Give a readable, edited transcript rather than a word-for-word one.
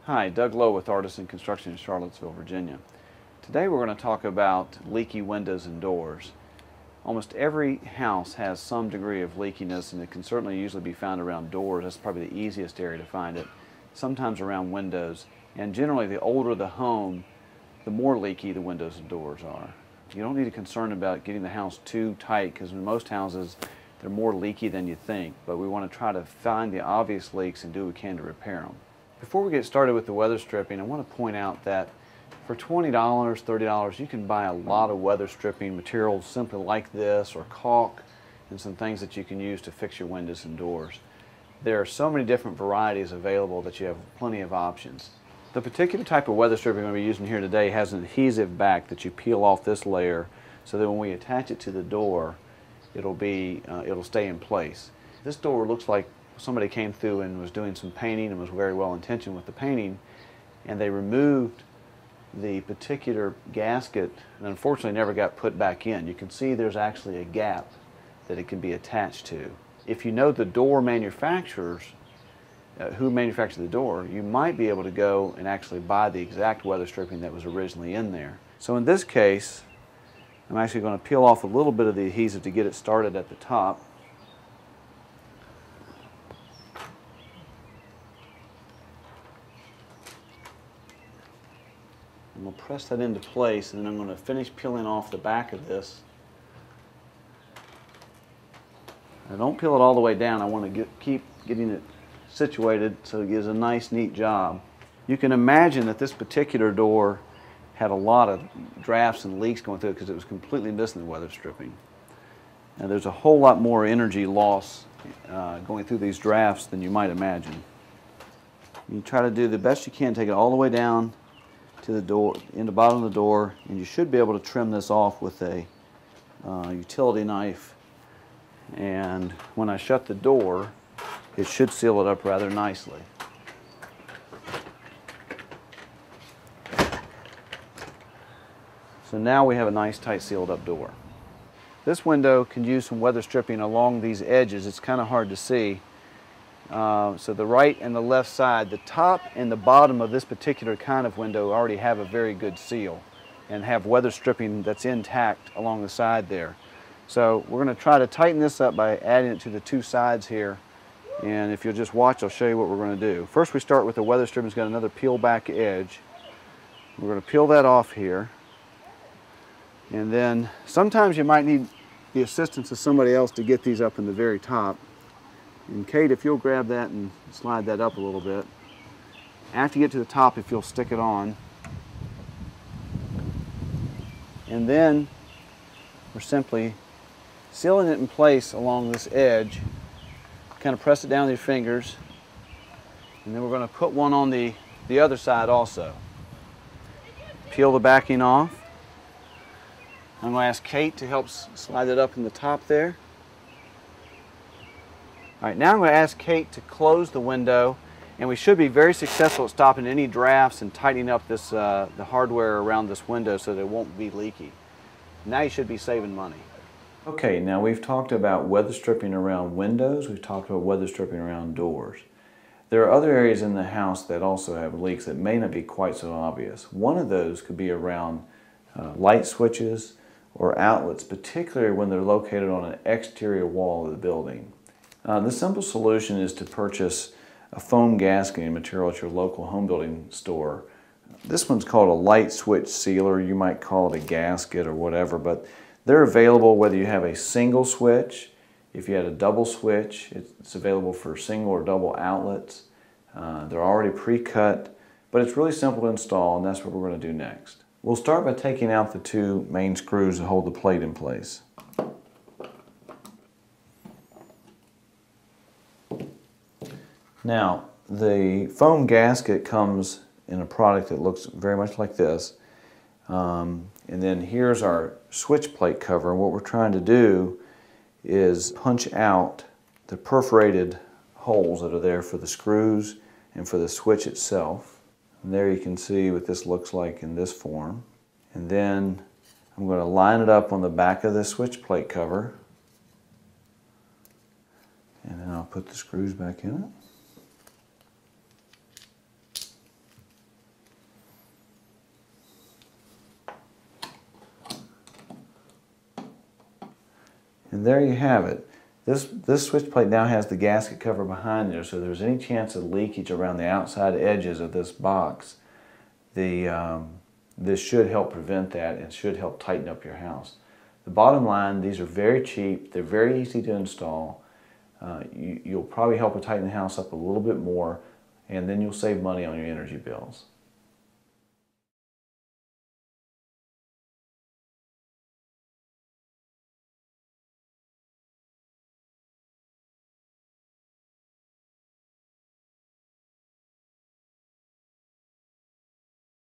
Hi, Doug Lowe with Artisan Construction in Charlottesville, Virginia. Today we're going to talk about leaky windows and doors. Almost every house has some degree of leakiness, and it can certainly usually be found around doors. That's probably the easiest area to find it. Sometimes around windows, and generally the older the home, the more leaky the windows and doors are. You don't need to concern about getting the house too tight, because in most houses they're more leaky than you think, but we want to try to find the obvious leaks and do what we can to repair them. Before we get started with the weather stripping, I want to point out that for $20, $30, you can buy a lot of weather stripping materials simply like this, or caulk, and some things that you can use to fix your windows and doors. There are so many different varieties available that you have plenty of options. The particular type of weather stripping we're going to be using here today has an adhesive back that you peel off this layer so that when we attach it to the door, it'll stay in place. This door looks like somebody came through and was doing some painting and was very well intentioned with the painting, and they removed the particular gasket and unfortunately never got put back in. You can see there's actually a gap that it can be attached to. If you know the door manufacturers, who manufactured the door, you might be able to go and actually buy the exact weather stripping that was originally in there. So in this case, I'm actually going to peel off a little bit of the adhesive to get it started at the top. And we'll press that into place, and then I'm going to finish peeling off the back of this. Now don't peel it all the way down. I want to keep getting it situated so it gives a nice, neat job. You can imagine that this particular door had a lot of drafts and leaks going through it because it was completely missing the weather stripping. Now there's a whole lot more energy loss going through these drafts than you might imagine. You try to do the best you can, take it all the way down to the door, in the bottom of the door, and you should be able to trim this off with a utility knife. And when I shut the door, it should seal it up rather nicely. So now we have a nice, tight, sealed up door. This window can use some weather stripping along these edges. It's kind of hard to see. So the right and the left side, the top and the bottom of this particular kind of window already have a very good seal and have weather stripping that's intact along the side there. So we're going to try to tighten this up by adding it to the two sides here. And if you'll just watch, I'll show you what we're going to do. First we start with the weather stripping. It's got another peel back edge. We're going to peel that off here. And then sometimes you might need the assistance of somebody else to get these up in the very top. And Kate, if you'll grab that and slide that up a little bit. After you get to the top, if you'll stick it on. And then we're simply sealing it in place along this edge. Kind of press it down with your fingers. And then we're going to put one on the other side also. Peel the backing off. I'm going to ask Kate to help slide it up in the top there. All right, now I'm going to ask Kate to close the window, and we should be very successful at stopping any drafts and tightening up this, the hardware around this window so that it won't be leaky. Now you should be saving money. Okay, now we've talked about weather stripping around windows, we've talked about weather stripping around doors. There are other areas in the house that also have leaks that may not be quite so obvious. One of those could be around light switches or outlets, particularly when they're located on an exterior wall of the building. The simple solution is to purchase a foam gasketing material at your local home building store. This one's called a light switch sealer. You might call it a gasket or whatever, but they're available whether you have a single switch. If you had a double switch, it's available for single or double outlets. They're already pre-cut, but it's really simple to install, and that's what we're going to do next. We'll start by taking out the two main screws that hold the plate in place. Now, the foam gasket comes in a product that looks very much like this. And then here's our switch plate cover. And what we're trying to do is punch out the perforated holes that are there for the screws and for the switch itself. And there you can see what this looks like in this form. And then I'm going to line it up on the back of the switch plate cover. And then I'll put the screws back in it. And there you have it. This switch plate now has the gasket cover behind there, so if there's any chance of leakage around the outside edges of this box, this should help prevent that and should help tighten up your house. The bottom line, these are very cheap, they're very easy to install. You'll probably help to tighten the house up a little bit more, and then you'll save money on your energy bills.